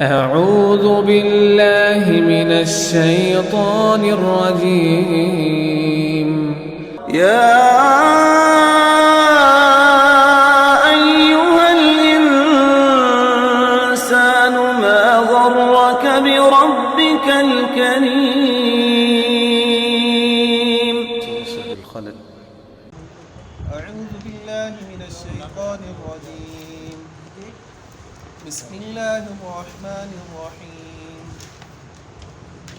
أعوذ بالله من الشيطان الرجيم يا أيها الإنسان ما غرك بربك الكريم. أعوذ بالله من الشيطان الرجيم. بسم الله الرحمن الرحيم.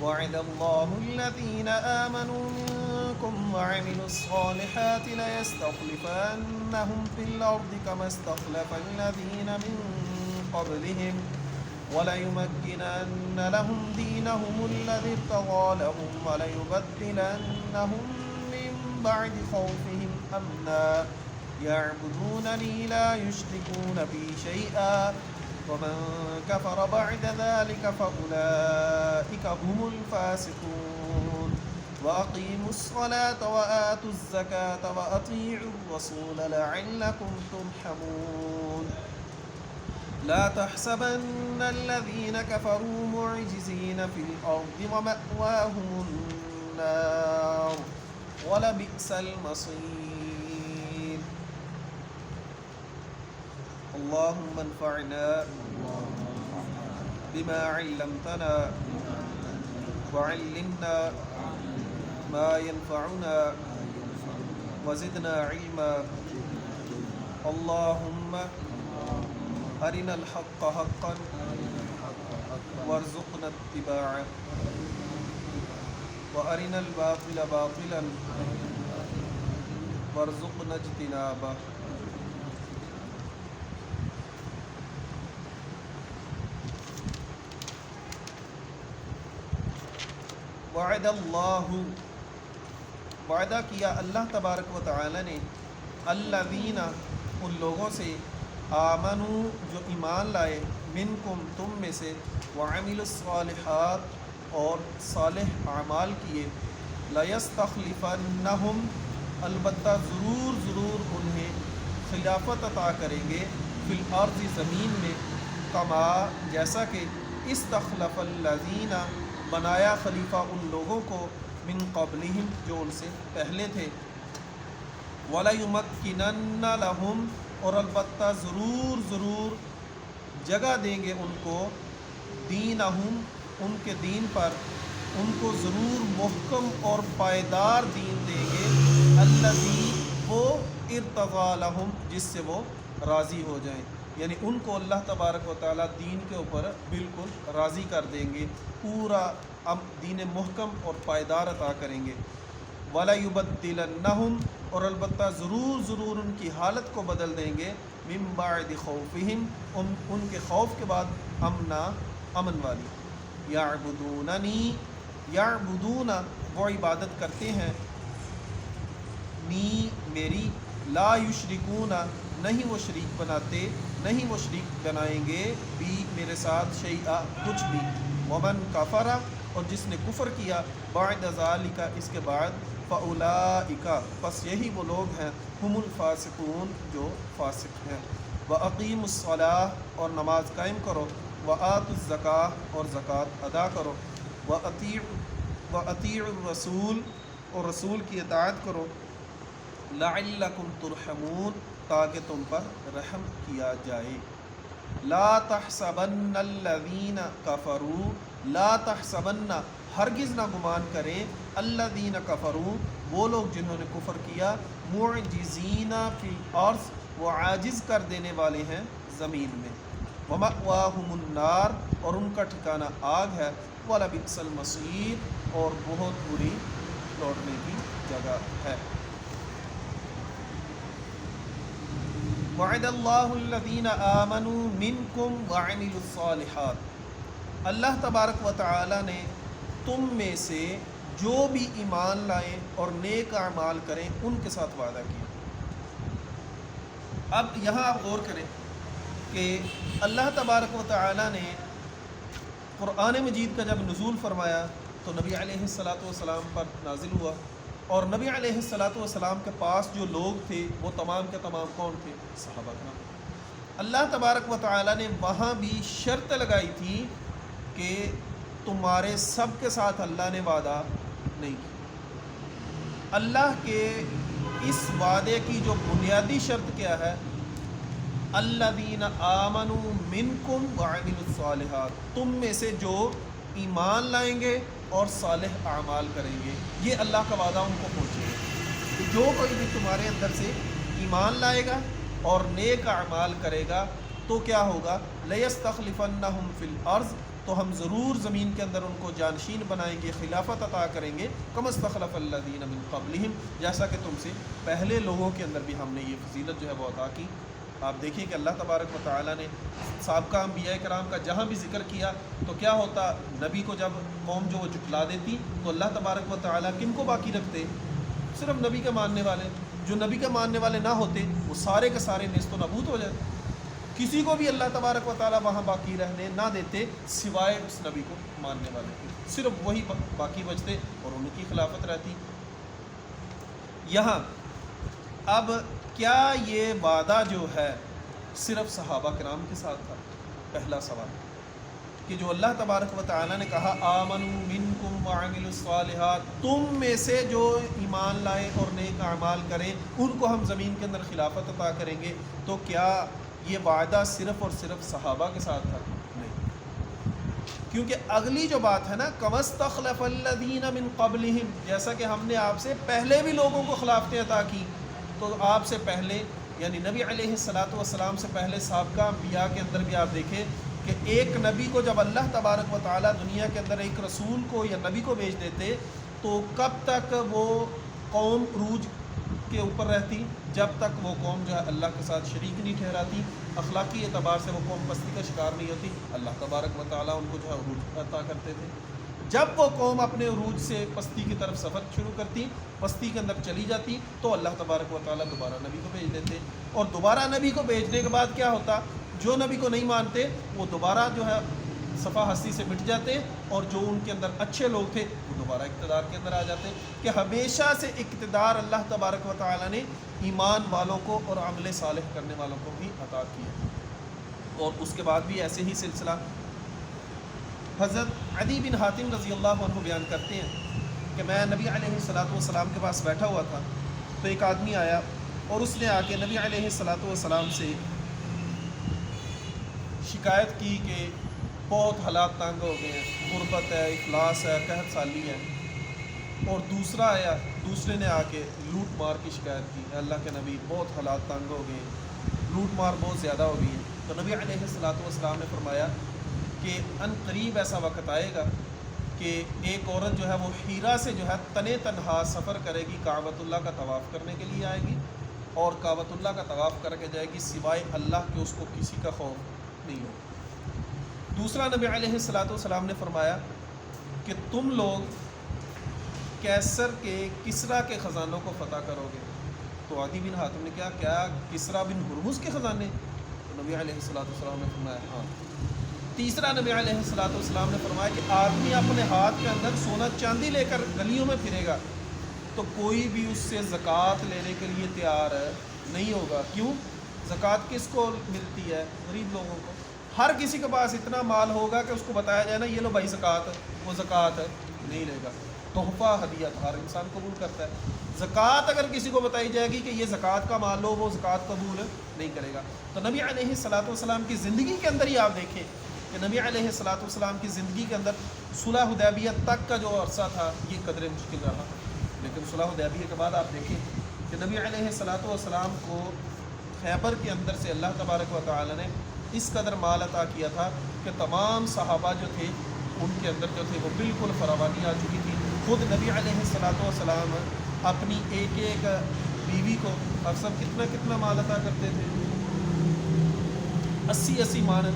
وعد الله الذين آمنوا منكم وعملوا الصالحات ليستخلفنهم في الأرض كما استخلف الذين من قبلهم وليمكنن لهم دينهم الذي ارتضى لهم وليبدلنهم من بعد خوفهم أمنا يعبدونني لا يشركون بي شيئا ومن كفر بعد ذلك فأولئك هم الفاسقون. وأقيموا الصلاة وآتوا الزكاة وأطيعوا الرسول لعلكم ترحمون. لا تحسبن الذين كفروا معجزين في الأرض ومأواهم النار ولبئس المصير. اللهم انفعنا بما علمتنا وعلمنا ما ينفعنا وزدنا علما. اللهم أرنا الحق حقا وارزقنا اتباعه وأرنا الباطل باطلا وارزقنا اجتنابه. وعد اللہ، وعدہ کیا اللہ تبارک و تعالی نے الذین ان لوگوں سے آمنو جو ایمان لائے منکم تم میں سے وعملوا الصالحات اور صالح اعمال کیے لیستخلفنہم البتہ ضرور انہیں خلافت عطا کریں گے فی الارض زمین میں کما جیسا کہ استخلف الذین بنایا خلیفہ ان لوگوں کو من قبلہم جو ان سے پہلے تھے وَلَيُمَكِّنَنَّ لَهُمْ اور البتہ ضرور جگہ دیں گے ان کو دینہم ان کے دین پر، ان کو ضرور محکم اور پائیدار دین دیں گے الذی وہ ارتضی لہم جس سے وہ راضی ہو جائیں، یعنی ان کو اللہ تبارک و تعالیٰ دین کے اوپر بالکل راضی کر دیں گے، پورا دین محکم اور پائیدار عطا کریں گے. وَلَيُبَدِّلَنَّهُمْ اور البتہ ضرور ان کی حالت کو بدل دیں گے مِن بَعْدِ خَوْفِهِمْ ان کے خوف کے بعد امن والی. یعبدوننی یعبدون وہ عبادت کرتے ہیں نی میری لا یشرکون نہیں وہ شریک بناتے، نہیں وہ شریک بنائیں گے بھی میرے ساتھ شیئا کچھ بھی. ومن کفر اور جس نے کفر کیا بعد ذالک اس کے بعد فاولئک پس یہی وہ لوگ ہیں ہم الفاسقون جو فاسق ہیں. واقیموا الصلاۃ اور نماز قائم کرو، وآتوا الزکاۃ اور زکوٰۃ ادا کرو، واطیعوا الرسول اور رسول کی اطاعت کرو، لعلکم ترحمون تاکہ تم پر رحم کیا جائے. لا تحسبن الذین کفروا لا تحسبن ہرگز نہ گمان کریں الذین کفروا وہ لوگ جنہوں نے کفر کیا معجزین فی الارض وہ عاجز کر دینے والے ہیں زمین میں. ومأواہم النار اور ان کا ٹھکانہ آگ ہے، ولبئس المصیر اور بہت بری لوٹنے کی جگہ ہے. وعد اللہ الذین آمنوا منکم وعملوا الصالحات اللہ تبارک و تعالی نے تم میں سے جو بھی ایمان لائیں اور نیک اعمال کریں ان کے ساتھ وعدہ کیا. اب یہاں آپ غور کریں کہ اللہ تبارک و تعالی نے قرآن مجید کا جب نزول فرمایا تو نبی علیہ السلام پر نازل ہوا، اور نبی علیہ السلام کے پاس جو لوگ تھے وہ تمام کے تمام کون تھے؟ صحابہ کرام. اللہ تبارک و تعالیٰ نے وہاں بھی شرط لگائی تھی کہ تمہارے سب کے ساتھ اللہ نے وعدہ نہیں کیا۔ اللہ کے اس وعدے کی جو بنیادی شرط کیا ہے؟ الذین آمنوا منکم وعملوا الصالحات، تم میں سے جو ایمان لائیں گے اور صالح اعمال کریں گے، یہ اللہ کا وعدہ ان کو پہنچے گا۔ جو کوئی بھی تمہارے اندر سے ایمان لائے گا اور نیک اعمال کرے گا تو کیا ہوگا؟ لَيَسْتَخْلِفَنَّهُمْ فِي الْأَرْضِ، تو ہم ضرور زمین کے اندر ان کو جانشین بنائیں گے، خلافت عطا کریں گے، كَمَا اسْتَخْلَفَ الَّذِينَ مِن قَبْلِهِمْ، جیسا کہ تم سے پہلے لوگوں کے اندر بھی ہم نے یہ فضیلت جو ہے وہ عطا کی۔ آپ دیکھیں کہ اللہ تبارک و تعالیٰ نے سابقہ انبیاء کرام کا جہاں بھی ذکر کیا تو کیا ہوتا؟ نبی کو جب قوم جو وہ جھٹلا دیتی تو اللہ تبارک و تعالیٰ کن کو باقی رکھتے؟ صرف نبی کے ماننے والے۔ جو نبی کے ماننے والے نہ ہوتے وہ سارے کے سارے نیست و نابود ہو جاتے۔ کسی کو بھی اللہ تبارک و تعالیٰ وہاں باقی رہنے نہ دیتے سوائے اس نبی کو ماننے والے کے، صرف وہی باقی بچتے اور ان کی خلافت رہتی۔ یہاں اب کیا یہ وعدہ جو ہے صرف صحابہ کرام کے ساتھ تھا؟ پہلا سوال کہ جو اللہ تبارک و تعالیٰ نے کہا آمنوا منکم وعملوا الصالحات، تم میں سے جو ایمان لائے اور نیک اعمال کریں ان کو ہم زمین کے اندر خلافت عطا کریں گے، تو کیا یہ وعدہ صرف اور صرف صحابہ کے ساتھ تھا؟ نہیں، کیونکہ اگلی جو بات ہے نا كَمَا اسْتَخْلَفَ الَّذِينَ مِن قَبْلِهِمْ، جیسا کہ ہم نے آپ سے پہلے بھی لوگوں کو خلافتیں عطا کی، تو آپ سے پہلے یعنی نبی علیہ الصلاۃ والسلام سے پہلے سابقہ انبیاء کے اندر بھی آپ دیکھیں کہ ایک نبی کو جب اللہ تبارک و تعالیٰ دنیا کے اندر ایک رسول کو یا نبی کو بھیج دیتے تو کب تک وہ قوم عروج کے اوپر رہتی؟ جب تک وہ قوم جو ہے اللہ کے ساتھ شریک نہیں ٹھہراتی، اخلاقی اعتبار سے وہ قوم پستی کا شکار نہیں ہوتی، اللہ تبارک و تعالیٰ ان کو جو ہے عروج عطا کرتے تھے۔ جب وہ قوم اپنے عروج سے پستی کی طرف سفر شروع کرتی، پستی کے اندر چلی جاتی، تو اللہ تبارک و تعالیٰ دوبارہ نبی کو بھیج دیتے، اور دوبارہ نبی کو بھیجنے کے بعد کیا ہوتا؟ جو نبی کو نہیں مانتے وہ دوبارہ جو ہے صفحہ ہستی سے مٹ جاتے، اور جو ان کے اندر اچھے لوگ تھے وہ دوبارہ اقتدار کے اندر آ جاتے، کہ ہمیشہ سے اقتدار اللہ تبارک و تعالیٰ نے ایمان والوں کو اور عمل صالح کرنے والوں کو بھی عطا کیا۔ اور اس کے بعد بھی ایسے ہی سلسلہ حضرت عدی بن حاتم رضی اللہ عنہ بیان کرتے ہیں کہ میں نبی علیہ الصلاۃ والسلام کے پاس بیٹھا ہوا تھا تو ایک آدمی آیا اور اس نے آ کے نبی علیہ الصلاۃ والسلام سے شکایت کی کہ بہت حالات تنگ ہو گئے ہیں، غربت ہے، افلاس ہے، قحط سالی ہے۔ اور دوسرا آیا، دوسرے نے آ کے لوٹ مار کی شکایت کی، اللہ کے نبی بہت حالات تنگ ہو گئے ہیں، لوٹ مار بہت زیادہ ہو گئی ہے۔ تو نبی علیہ الصلاۃ والسلام نے فرمایا کہ ان قریب ایسا وقت آئے گا کہ ایک عورت جو ہے وہ ہیرا سے جو ہے تنے تنہا سفر کرے گی، کعبۃ اللہ کا طواف کرنے کے لیے آئے گی، اور کعبۃ اللہ کا طواف کر کے جائے گی، سوائے اللہ کے اس کو کسی کا خوف نہیں ہو۔ دوسرا نبی علیہ الصلاۃ والسلام نے فرمایا کہ تم لوگ کیسر کے کسریٰ کے خزانوں کو فتح کرو گے۔ تو عدی بن حاتم نے کیا کسریٰ بن ہرمز کے خزانے؟ تو نبی علیہ الصلاۃ والسلام نے فرمایا ہاں۔ تیسرا نبی علیہ الصلاۃ والسلام نے فرمایا کہ آدمی اپنے ہاتھ کے اندر سونا چاندی لے کر گلیوں میں پھرے گا تو کوئی بھی اس سے زکوٰۃ لینے کے لیے تیار نہیں ہوگا۔ کیوں؟ زکوٰۃ کس کو ملتی ہے؟ غریب لوگوں کو۔ ہر کسی کے پاس اتنا مال ہوگا کہ اس کو بتایا جائے نا یہ لو بھائی زکوٰۃ، وہ زکوٰۃ نہیں لے گا۔ تحفہ ہدیہ ہر انسان قبول کرتا ہے، زکوٰۃ اگر کسی کو بتائی جائے گی کہ یہ زکوٰۃ کا مال لو، وہ زکوٰۃ قبول نہیں کرے گا۔ تو نبی علیہ الصلاۃ والسلام کی زندگی کے اندر ہی آپ دیکھیں کہ نبی علیہ الصلاۃ والسلام کی زندگی کے اندر صلح حدیبیہ تک کا جو عرصہ تھا یہ قدر مشکل رہا، لیکن صلح حدیبیہ کے بعد آپ دیکھیں کہ نبی علیہ الصلاۃ والسلام کو خیبر کے اندر سے اللہ تبارک و تعالی نے اس قدر مال عطا کیا تھا کہ تمام صحابہ جو تھے ان کے اندر جو تھے وہ بالکل فراوانی آ چکی تھی۔ خود نبی علیہ الصلاۃ والسلام اپنی ایک ایک بیوی کو اکثر کتنا مال عطا کرتے تھے؟ 80 من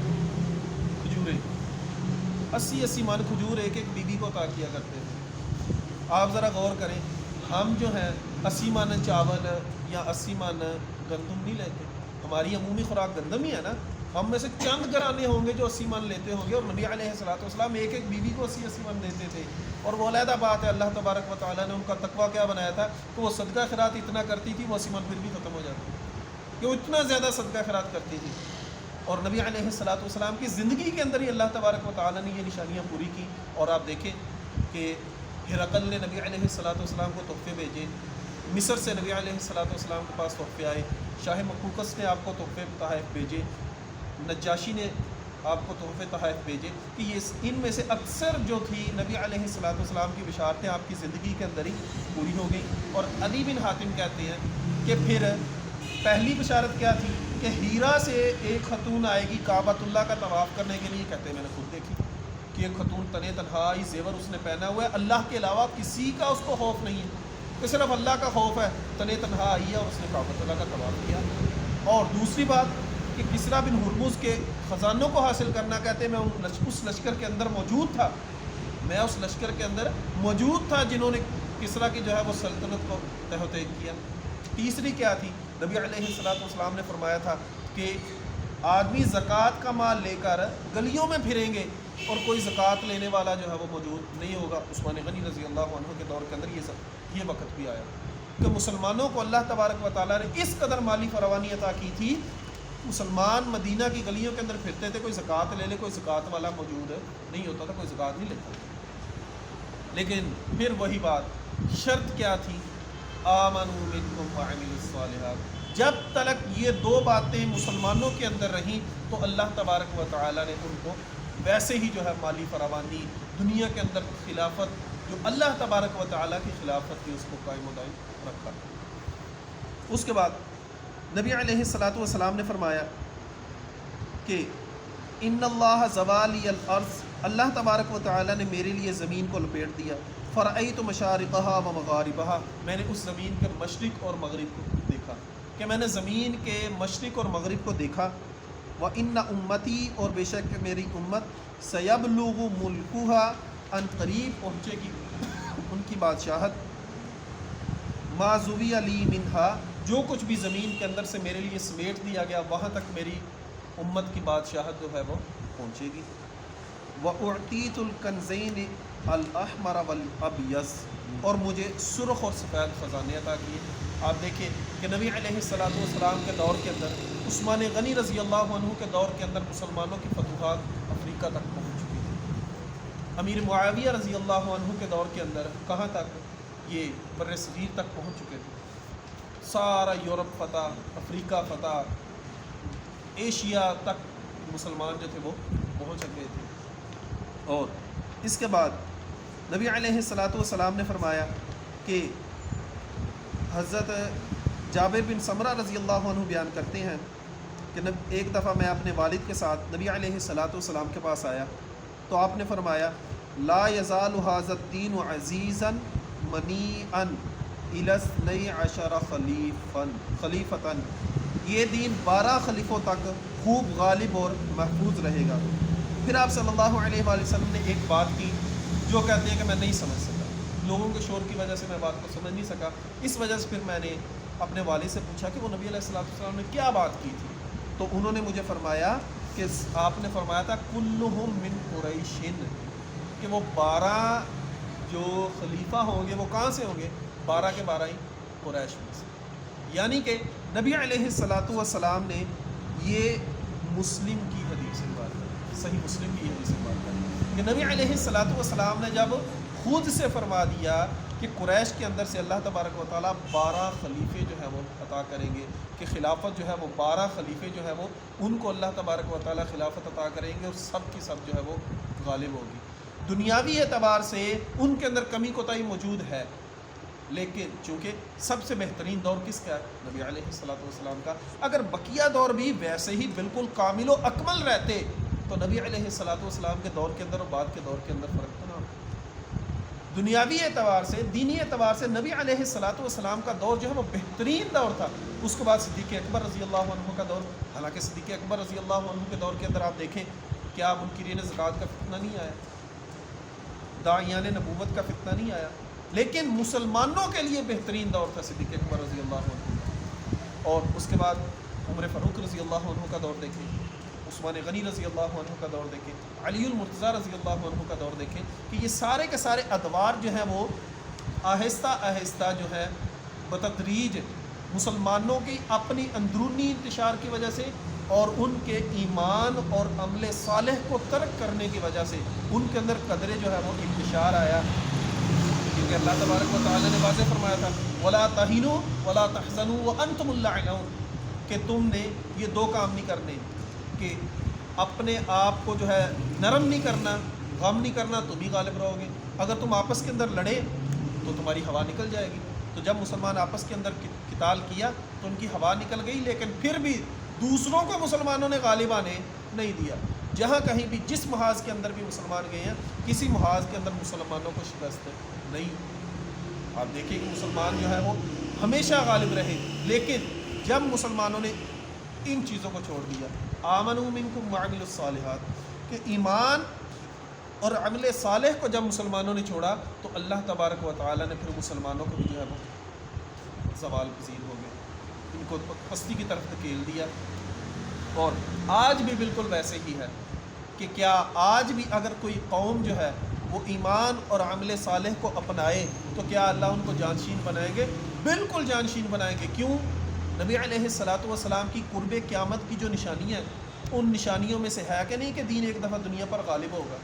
کھجوریں، 80 من کھجور ایک ایک بیوی کو عطا کیا کرتے تھے۔ آپ ذرا غور کریں، ہم جو ہیں 80 من چاول یا 80 من گندم نہیں لیتے، ہماری عمومی خوراک گندم ہی ہے نا۔ ہم میں سے چند گھرانے ہوں گے جو 80 من لیتے ہوں گے، اور نبی علیہ الصلاۃ والسلام ایک ایک بیوی کو 80 من دیتے تھے۔ اور وہ علیحدہ بات ہے، اللہ تبارک و تعالیٰ نے ان کا تقویٰ کیا بنایا تھا کہ وہ صدقہ خیرات اتنا کرتی تھی، وہ 80 من پھر بھی ختم ہو جاتی کہ وہ اتنا زیادہ صدقہ خیرات کرتی تھی۔ اور نبی علیہ الصلوۃ والسلام کی زندگی کے اندر ہی اللہ تبارک و تعالیٰ نے یہ نشانیاں پوری کی. اور آپ دیکھیں کہ ہرقل نے نبی علیہ الصلوۃ والسلام کو تحفے بھیجے، مصر سے نبی علیہ الصلوۃ والسلام کے پاس تحفے آئے، شاہ مقوقس نے آپ کو تحفے تحائف بھیجے، نجاشی نے آپ کو تحفے تحائف بھیجے، کہ یہ ان میں سے اکثر جو تھی نبی علیہ الصلوۃ والسلام کی بشارتیں آپ کی زندگی کے اندر ہی پوری ہو گئیں. اور عدی بن حاتم کہتے ہیں کہ پھر پہلی بشارت کیا تھی کہ ہیرا سے ایک خاتون آئے گی کعبۃ اللہ کا طواف کرنے کے لیے. کہتے ہیں میں نے خود دیکھی کہ ایک خاتون تنے تنہا ہی زیور اس نے پہنا ہوا ہے، اللہ کے علاوہ کسی کا اس کو خوف نہیں ہے، کہ صرف اللہ کا خوف ہے، تنے تنہا آئی ہے اور اس نے کعبۃ اللہ کا طواف کیا. اور دوسری بات کہ کسریٰ بن ہرمز کے خزانوں کو حاصل کرنا، کہتے ہیں میں اس لشکر کے اندر موجود تھا، میں اس لشکر کے اندر موجود تھا جنہوں نے کسریٰ کی جو ہے وہ سلطنت کو تہ و تیگ کیا. تیسری کیا تھی؟ نبی علیہ الصلوۃ والسلام نے فرمایا تھا کہ آدمی زکوٰۃ کا مال لے کر گلیوں میں پھریں گے اور کوئی زکوٰۃ لینے والا جو ہے وہ موجود نہیں ہوگا. عثمان غنی رضی اللہ عنہ کے دور کے اندر یہ وقت بھی آیا کہ مسلمانوں کو اللہ تبارک و تعالیٰ نے اس قدر مالی فراوانی عطا کی تھی. مسلمان مدینہ کی گلیوں کے اندر پھرتے تھے، کوئی زکوٰۃ لے لے، کوئی زکوٰۃ والا موجود نہیں ہوتا تھا، کوئی زکوٰۃ نہیں لیتا تھا. لیکن پھر وہی بات، شرط کیا تھی؟ آمنوا منکم وعملوا الصالحات. جب تک یہ دو باتیں مسلمانوں کے اندر رہیں تو اللہ تبارک و تعالیٰ نے ان کو ویسے ہی جو ہے مالی فراوانی، دنیا کے اندر خلافت جو اللہ تبارک و تعالیٰ کی خلافت تھی اس کو قائم و دائم رکھا. اس کے بعد نبی علیہ الصلوۃ والسلام نے فرمایا کہ ان اللہ زوالی الارض، اللہ تبارک و تعالیٰ نے میرے لیے زمین کو لپیٹ دیا. فرأیت مشارقها و مغاربها، میں نے اس زمین کے مشرق اور مغرب کو دیکھا، کہ میں نے زمین کے مشرق اور مغرب کو دیکھا. وَإِنَّ أُمَّتِي، اور بے شک میری امت، سَيَبْلُغُ مُلْكُهَا، ان قریب پہنچے گی ان کی بادشاہت، مَا زُوِيَ لِي مِنْهَا، جو کچھ بھی زمین کے اندر سے میرے لیے سمیٹ دیا گیا وہاں تک میری امت کی بادشاہت جو ہے وہ پہنچے گی. وَأُعْطِيتُ الْكَنْزَيْنِ الْأَحْمَرَ وَالْأَبْيَضَ، اور مجھے سرخ اور سفید خزانے عطا کیے. آپ دیکھیں کہ نبی علیہ الصلوۃ والسلام کے دور کے اندر، عثمان غنی رضی اللہ عنہ کے دور کے اندر مسلمانوں کی فتوحات افریقہ تک پہنچ چکی تھی. امیر معاویہ رضی اللہ عنہ کے دور کے اندر کہاں تک؟ یہ بر صغیر تک پہنچ چکے تھے. سارا یورپ فتح، افریقہ فتح، ایشیا تک مسلمان جو تھے وہ پہنچ گئے تھے. اور اس کے بعد نبی علیہ الصلوۃ والسلام نے فرمایا کہ حضرت جابر بن سمرہ رضی اللہ عنہ بیان کرتے ہیں کہ ایک دفعہ میں اپنے والد کے ساتھ نبی علیہ الصلوۃ والسلام کے پاس آیا تو آپ نے فرمایا لا یزال ھذا الدین عزیزا منیعا الی 12 خلیفۃ، یہ دین 12 خلیفوں تک خوب غالب اور محفوظ رہے گا. پھر آپ صلی اللہ علیہ وآلہ وسلم نے ایک بات کی جو کہتے ہیں کہ میں نہیں سمجھ سکا، لوگوں کے شور کی وجہ سے میں بات کو سمجھ نہیں سکا. اس وجہ سے پھر میں نے اپنے والد سے پوچھا کہ وہ نبی علیہ الصلوۃ والسلام نے کیا بات کی تھی. تو انہوں نے مجھے فرمایا کہ آپ نے فرمایا تھا کلہم من قریش، کہ وہ 12 جو خلیفہ ہوں گے وہ کہاں سے ہوں گے؟ 12 کے 12 ہی قریش میں سے. یعنی کہ نبی علیہ الصلوۃ والسلام نے یہ مسلم کی حدیث سے بات کی، صحیح مسلم کی حدیث سے بات کی کہ نبی علیہ الصلوۃ والسلام نے جب خود سے فرما دیا کہ قریش کے اندر سے اللہ تبارک و تعالیٰ 12 خلیفے جو ہے وہ عطا کریں گے، کہ خلافت جو ہے وہ 12 خلیفے جو ہے وہ ان کو اللہ تبارک و تعالیٰ خلافت عطا کریں گے اور سب کی سب جو ہے وہ غالب ہوگی. دنیاوی اعتبار سے ان کے اندر کمی کوتاہی موجود ہے، لیکن چونکہ سب سے بہترین دور کس کا ہے؟ نبی علیہ الصلوۃ والسلام کا. اگر بقیہ دور بھی ویسے ہی بالکل کامل و اکمل رہتے تو نبی علیہ الصلوۃ والسلام کے دور کے اندر اور بعد کے دور کے اندر فرق تو نہ ہوتا. دنیاوی اعتبار سے، دینی اعتبار سے نبی علیہ الصلوۃ والسلام کا دور جو ہے وہ بہترین دور تھا. اس کے بعد صدیق اکبر رضی اللہ عنہ کا دور، حالانکہ صدیق اکبر رضی اللہ عنہ کے دور کے اندر آپ دیکھیں کیا منکرین زکوٰۃ کا فتنہ نہیں آیا، داعیان نبوت کا فتنہ نہیں آیا، لیکن مسلمانوں کے لیے بہترین دور تھا صدیق اکبر رضی اللہ عنہ. اور اس کے بعد عمر فاروق رضی اللہ عنہ کا دور دیکھیں، عثمان غنی رضی اللہ عنہ کا دور دیکھیں، علی المرتضیٰ رضی اللہ عنہ کا دور دیکھیں، کہ یہ سارے کے سارے ادوار جو ہیں وہ آہستہ آہستہ جو ہے بتدریج مسلمانوں کی اپنی اندرونی انتشار کی وجہ سے اور ان کے ایمان اور عمل صالح کو ترک کرنے کی وجہ سے ان کے اندر قدرے جو ہے وہ انتشار آیا، کیونکہ اللہ تبارک و تعالیٰ نے واضح فرمایا تھا وَلَا تَهِنُوا وَلَا تَحْزَنُوا وَأَنْتُمُ الْأَعْلَوْنَ، کہ تم نے یہ دو کام نہیں کرنے، کہ اپنے آپ کو جو ہے نرم نہیں کرنا، غم نہیں کرنا، تم ہی غالب رہو گے۔ اگر تم آپس کے اندر لڑے تو تمہاری ہوا نکل جائے گی۔ تو جب مسلمان آپس کے اندر قتال کیا تو ان کی ہوا نکل گئی، لیکن پھر بھی دوسروں کو مسلمانوں نے غالب آنے نہیں دیا۔ جہاں کہیں بھی جس محاذ کے اندر بھی مسلمان گئے ہیں، کسی محاذ کے اندر مسلمانوں کو شکست نہیں۔ آپ دیکھیں کہ مسلمان جو ہے وہ ہمیشہ غالب رہے، لیکن جب مسلمانوں نے ان چیزوں کو چھوڑ دیا، آمنوا منکم وعملوا الصالحات، کہ ایمان اور عمل صالح کو جب مسلمانوں نے چھوڑا تو اللہ تبارک و تعالیٰ نے پھر مسلمانوں کو بھی جو ہے وہ زوال پذیر ہو گئے، ان کو پستی کی طرف دھکیل دیا۔ اور آج بھی بالکل ویسے ہی ہے کہ کیا آج بھی اگر کوئی قوم جو ہے وہ ایمان اور عمل صالح کو اپنائے تو کیا اللہ ان کو جانشین بنائیں گے؟ بالکل جانشین بنائیں گے۔ کیوں؟ نبی علیہ الصلاۃ والسلام کی قرب قیامت کی جو نشانیاں ہیں، ان نشانیوں میں سے ہے کہ نہیں کہ دین ایک دفعہ دنیا پر غالب ہوگا،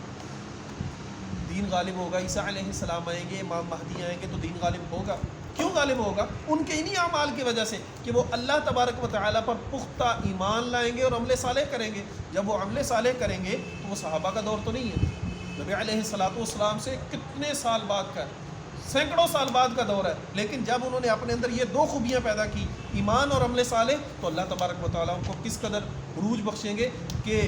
دین غالب ہوگا، عیسیٰ علیہ السلام آئیں گے، امام مہدی آئیں گے تو دین غالب ہوگا۔ کیوں غالب ہوگا؟ ان کے انہی اعمال کی وجہ سے کہ وہ اللہ تبارک و تعالیٰ پر پختہ ایمان لائیں گے اور عمل صالح کریں گے۔ جب وہ عمل صالح کریں گے تو وہ صحابہ کا دور تو نہیں ہے، نبی علیہ الصلاۃ والسلام سے کتنے سال بعد کا، سینکڑوں سال بعد کا دور ہے، لیکن جب انہوں نے اپنے اندر یہ دو خوبیاں پیدا کی، ایمان اور عمل صالح، تو اللہ تبارک و تعالیٰ ان کو کس قدر عروج بخشیں گے کہ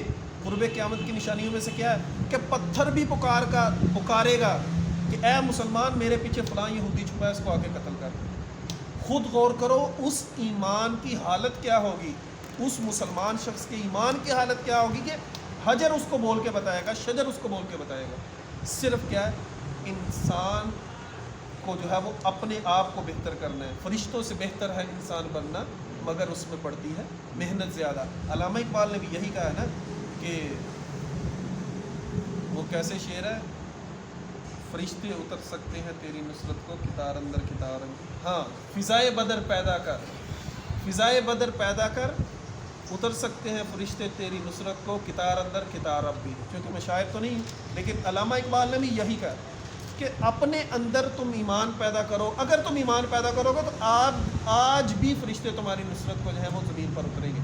قرب قیامت کی نشانیوں میں سے کیا ہے کہ پتھر بھی پکارے گا کہ اے مسلمان میرے پیچھے فلاں یہودی چھپا ہے، اس کو آ کے قتل کر۔ خود غور کرو اس ایمان کی حالت کیا ہوگی، اس مسلمان شخص کے ایمان کی حالت کیا ہوگی کہ حجر اس کو بول کے بتائے گا، شجر اس کو بول کے بتائے گا۔ صرف کیا ہے، انسان کو جو ہے وہ اپنے آپ کو بہتر کرنا ہے۔ فرشتوں سے بہتر ہے انسان بننا، مگر اس میں پڑتی ہے محنت زیادہ۔ علامہ اقبال نے بھی یہی کہا ہے نا کہ وہ کیسے شعر ہے، فرشتے اتر سکتے ہیں تیری نصرت کو، کتار اندر کتار اندر، ہاں فضائے بدر پیدا کر، فضائے بدر پیدا کر، اتر سکتے ہیں فرشتے تیری نصرت کو، کتار اندر کتار اب بھی۔ کیونکہ میں شاعر تو نہیں، لیکن علامہ اقبال نے بھی یہی کہا کہ اپنے اندر تم ایمان پیدا کرو، اگر تم ایمان پیدا کرو گے تو آج بھی فرشتے تمہاری نصرت کو جو ہے وہ زمین پر اتریں گے۔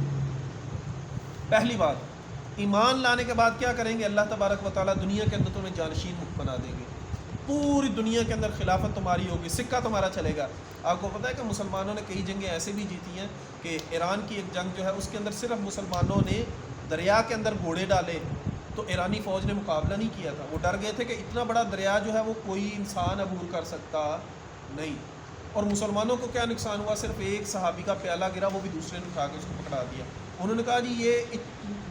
پہلی بات، ایمان لانے کے بعد کیا کریں گے؟ اللہ تبارک و تعالیٰ دنیا کے اندر تمہیں جانشین بنا دیں گے، پوری دنیا کے اندر خلافت تمہاری ہوگی، سکہ تمہارا چلے گا۔ آپ کو پتہ ہے کہ مسلمانوں نے کئی جنگیں ایسے بھی جیتی ہیں کہ ایران کی ایک جنگ جو ہے اس کے اندر صرف مسلمانوں نے دریا کے اندر گھوڑے ڈالے تو ایرانی فوج نے مقابلہ نہیں کیا تھا، وہ ڈر گئے تھے کہ اتنا بڑا دریا جو ہے وہ کوئی انسان عبور کر سکتا نہیں۔ اور مسلمانوں کو کیا نقصان ہوا؟ صرف ایک صحابی کا پیالہ گرا، وہ بھی دوسرے نے اٹھا کے اس کو پکڑا دیا۔ انہوں نے کہا جی یہ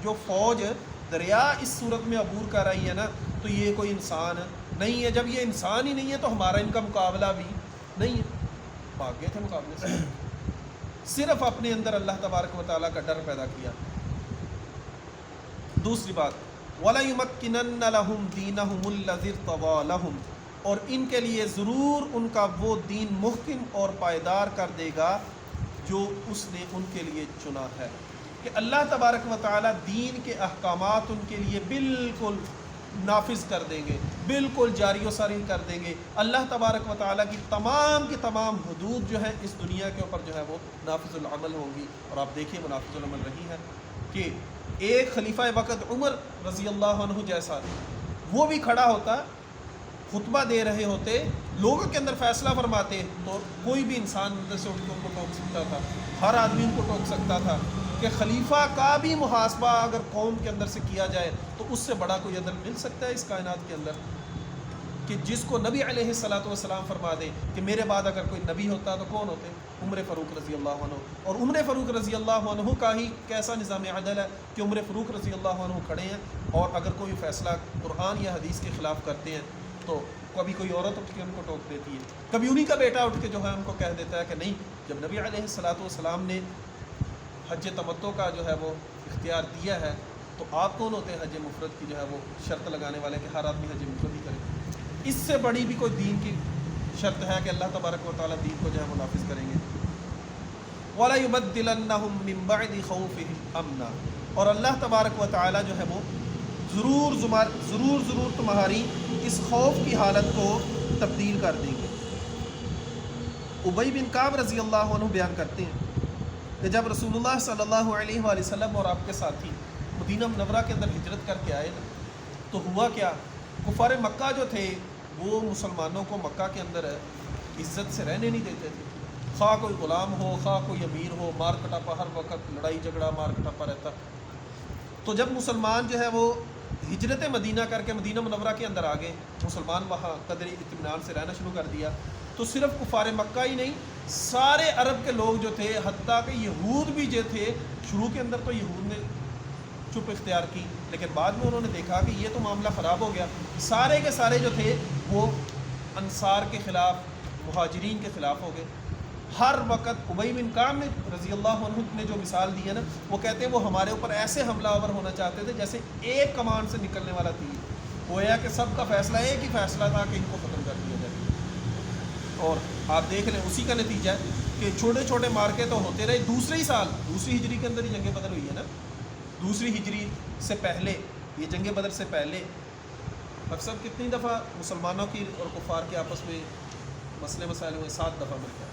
جو فوج دریا اس صورت میں عبور کر رہی ہے نا، تو یہ کوئی انسان نہیں ہے، جب یہ انسان ہی نہیں ہے تو ہمارا ان کا مقابلہ بھی نہیں ہے۔ بھاگ گئے تھے مقابلے سے، صرف اپنے اندر اللہ تبارک و تعالیٰ کا ڈر پیدا کیا۔ دوسری بات، وَلَيُمَكِّنَنَّ لَهُمْ دِينَهُمُ الَّذِي ارْتَضَىٰ لَهُمْ، اور ان کے لیے ضرور ان کا وہ دین محکم اور پائیدار کر دے گا جو اس نے ان کے لیے چنا ہے، کہ اللہ تبارک و تعالیٰ دین کے احکامات ان کے لیے بالکل نافذ کر دیں گے، بالکل جاری و ساری کر دیں گے۔ اللہ تبارک و تعالیٰ کی تمام حدود جو ہیں اس دنیا کے اوپر جو ہے وہ نافذ العمل ہوں گی۔ اور آپ دیکھیے وہ نافذ العمل رہی ہے کہ ایک خلیفہ وقت عمر رضی اللہ عنہ جیسا وہ بھی کھڑا ہوتا، خطبہ دے رہے ہوتے، لوگوں کے اندر فیصلہ فرماتے، تو کوئی بھی انسان اندر سے ان کو ٹوک سکتا تھا، ہر آدمی ان کو ٹوک سکتا تھا کہ خلیفہ کا بھی محاسبہ اگر قوم کے اندر سے کیا جائے تو اس سے بڑا کوئی عدل مل سکتا ہے اس کائنات کے اندر، کہ جس کو نبی علیہ الصلاۃ والسلام فرما دے کہ میرے بعد اگر کوئی نبی ہوتا تو کون ہوتے؟ عمر فاروق رضی اللہ عنہ۔ اور عمر فاروق رضی اللہ عنہ کا ہی کیسا نظام عدل ہے کہ عمر فاروق رضی اللہ عنہ کھڑے ہیں، اور اگر کوئی فیصلہ قرآن یا حدیث کے خلاف کرتے ہیں تو کبھی کوئی عورت اٹھ کے ان کو ٹوک دیتی ہے، کبھی انہی کا بیٹا اٹھ کے جو ہے ان کو کہہ دیتا ہے کہ نہیں، جب نبی علیہ الصلاۃ والسلام نے حج تمتع کا جو ہے وہ اختیار دیا ہے تو آپ کون ہوتے ہیں حج مفرد کی جو ہے وہ شرط لگانے والے کہ ہر آدمی حج مفرد ہی کرے؟ اس سے بڑی بھی کوئی دین کی شرط ہے کہ اللہ تبارک و تعالیٰ دین کو جو ہے وہ نافذ کریں گے۔ وَلَا يُبَدِّلَنَّهُم مِّن بَعْدِ خَوْفِهِمْ أَمْنًا، اور اللہ تبارک و تعالیٰ جو ہے وہ ضرور تمہاری اس خوف کی حالت کو تبدیل کر دیں گے۔ ابی بن کعب رضی اللہ عنہ بیان کرتے ہیں کہ جب رسول اللہ صلی اللہ علیہ وآلہ وسلم اور آپ کے ساتھی مدینہ منورہ کے اندر ہجرت کر کے آئے نا، تو ہوا کیا، کفار مکہ جو تھے وہ مسلمانوں کو مکہ کے اندر عزت سے رہنے نہیں دیتے تھے، خواہ کوئی غلام ہو خواہ کوئی امیر ہو، مار کٹاپا، ہر وقت لڑائی جھگڑا مار کٹاپا رہتا۔ تو جب مسلمان جو ہے وہ ہجرت مدینہ کر کے مدینہ منورہ کے اندر آ گئے، مسلمان وہاں قدر اطمینان سے رہنا شروع کر دیا، تو صرف کفار مکہ ہی نہیں، سارے عرب کے لوگ جو تھے، حتیٰ کہ یہود بھی جو تھے، شروع کے اندر تو یہود نے چپ اختیار کی، لیکن بعد میں انہوں نے دیکھا کہ یہ تو معاملہ خراب ہو گیا، سارے کے سارے جو تھے وہ انصار کے خلاف، مہاجرین کے خلاف ہو گئے۔ ہر وقت ابی بن کعب رضی اللہ عنہ نے جو مثال دی ہے نا، وہ کہتے ہیں وہ ہمارے اوپر ایسے حملہ آور ہونا چاہتے تھے جیسے ایک کمان سے نکلنے والا تیر، گویا کہ سب کا فیصلہ ایک ہی فیصلہ تھا کہ ان کو ختم کر دیا جائے۔ اور آپ دیکھ لیں اسی کا نتیجہ ہے کہ چھوٹے چھوٹے مارکے تو ہوتے رہے۔ دوسری ہجری کے اندر ہی جنگ بدر ہوئی ہے نا، دوسری ہجری سے پہلے، یہ جنگ بدر سے پہلے اکثر کتنی دفعہ مسلمانوں کی اور کفار کے آپس میں مسئلے مسائل ہوئے؟ 7 دفعہ مل گیا،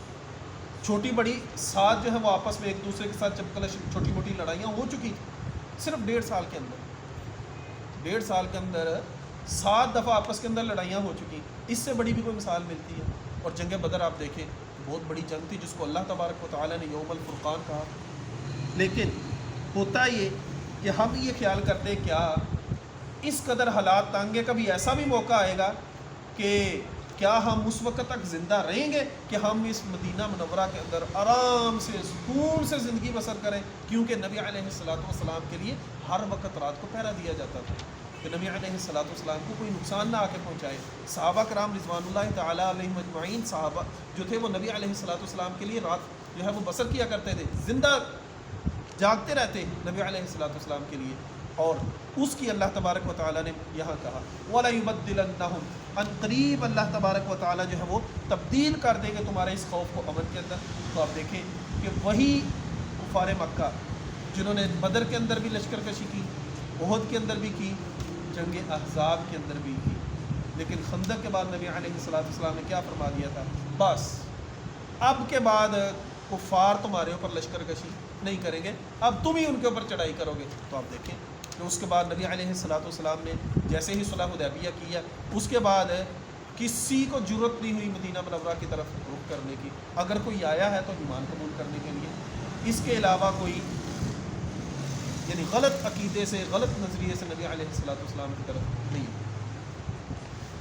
چھوٹی بڑی 7 جو ہے وہ آپس میں ایک دوسرے کے ساتھ جب چھوٹی موٹی لڑائیاں ہو چکی صرف 1.5 سال کے اندر، 1.5 سال کے اندر 7 دفعہ آپس کے اندر لڑائیاں ہو چکی، اس سے بڑی بھی کوئی مثال ملتی ہے؟ اور جنگ بدر آپ دیکھیں بہت بڑی جنگ تھی جس کو اللہ تبارک و تعالیٰ نے یوم الفرقان کہا، لیکن ہوتا یہ کہ ہم یہ خیال کرتے کیا اس قدر حالات تنگ ہے، کبھی ایسا بھی موقع آئے گا کہ کیا ہم اس وقت تک زندہ رہیں گے کہ ہم اس مدینہ منورہ کے اندر آرام سے سکون سے زندگی بسر کریں؟ کیونکہ نبی علیہ السلام کے لیے ہر وقت رات کو پہرا دیا جاتا تھا کہ نبی علیہ السلام کو کوئی نقصان نہ آ کے پہنچائے۔ صحابہ کرام رضوان اللہ تعالیٰ علیہم اجمعین صحابہ جو تھے وہ نبی علیہ السلام کے لیے رات جو ہے وہ بسر کیا کرتے تھے، زندہ جاگتے رہتے نبی علیہ السلام کے لیے، اور اس کی اللہ تبارک و تعالیٰ نے یہاں کہا وَلَا يُبَدِّلَنَّهُمْ، ان قریب اللہ تبارک و تعالیٰ جو ہے وہ تبدیل کر دے گے تمہارے اس خوف کو امن کے اندر۔ تو آپ دیکھیں کہ وہی کفار مکہ جنہوں نے بدر کے اندر بھی لشکر کشی کی، احد کے اندر بھی کی، جنگ احزاب کے اندر بھی کی، لیکن خندق کے بعد نبی علیہ السلام نے کیا فرما دیا تھا؟ بس اب کے بعد کفار تمہارے اوپر لشکر کشی نہیں کریں گے، اب تم ہی ان کے اوپر چڑھائی کرو گے۔ تو آپ دیکھیں کہ اس کے بعد نبی علیہ السلام نے جیسے ہی صلح حدیبیہ کیا، اس کے بعد کسی کو جرت نہیں ہوئی مدینہ منورہ کی طرف رخ کرنے کی، اگر کوئی آیا ہے تو ایمان قبول کرنے کے لیے، اس کے علاوہ کوئی یعنی غلط عقیدے سے، غلط نظریے سے نبی علیہ السلام کی طرف نہیں۔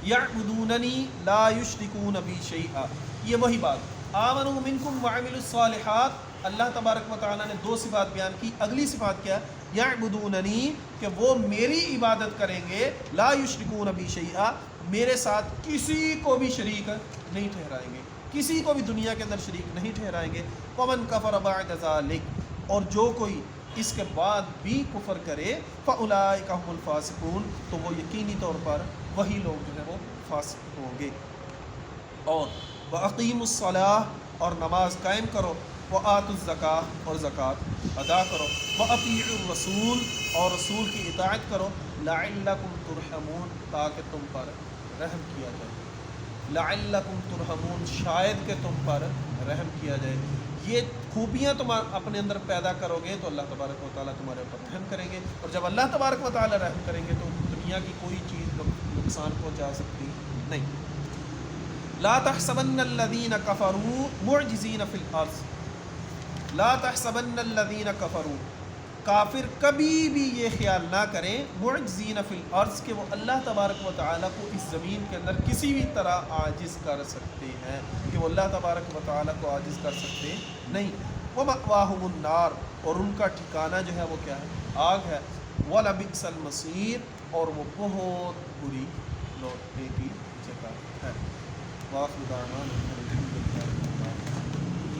یعبدوننی لا یشرکون بی شیئا، یہ وہی بات آمنوا منکم وعملوا الصالحات، اللہ تبارک و تعالیٰ نے 2 صفات بیان کی۔ اگلی صفات کیا؟ یعبدوننی، کہ وہ میری عبادت کریں گے، لا یشرکون بی شیئا، میرے ساتھ کسی کو بھی شریک نہیں ٹھہرائیں گے، کسی کو بھی دنیا کے اندر شریک نہیں ٹھہرائیں گے۔ ومن کفر بعد ذلک، اور جو کوئی اس کے بعد بھی کفر کرے، فاولئک هم الفاسقون، تو وہ یقینی طور پر وہی لوگ جو ہے وہ فاسق ہوں گے۔ اور وَأَقِيمُوا الصَّلَاةَ، اور نماز قائم کرو، وَآتُوا الزَّكَاةَ، اور زکوٰۃ ادا کرو، وَأَطِيعُوا الرَّسُولَ، اور رسول کی اطاعت کرو، لَعَلَّكُمْ تُرْحَمُونَ، تاکہ تم پر رحم کیا جائے، لَعَلَّكُمْ تُرْحَمُونَ، شاید کہ تم پر رحم کیا جائے۔ یہ خوبیاں تم اپنے اندر پیدا کرو گے تو اللہ تبارک و تعالیٰ تمہارے اوپر رحم کریں گے، اور جب اللہ تبارک و تعالیٰ رحم کریں گے تو دنیا کی کوئی چیز نقصان پہنچا سکتی نہیں۔ لا تحسبن الذین کفروا معجزین فی الارض، لا تحسبن الذین کفروا، کافر کبھی بھی یہ خیال نہ کریں، معجزین فی الارض، کہ وہ اللہ تبارک و تعالیٰ کو اس زمین کے اندر کسی بھی طرح عاجز کر سکتے ہیں، کہ وہ اللہ تبارک و تعالیٰ کو عاجز کر سکتے نہیں۔ وَمَأْوَاهُمُ النَّارُ، اور ان کا ٹھکانہ جو ہے وہ کیا ہے؟ آگ ہے۔ وَلَبِئْسَ الْمَصِيرُ، اور وہ بہت بری لوٹنے کی جگہ ہے۔ وآخر دعوانا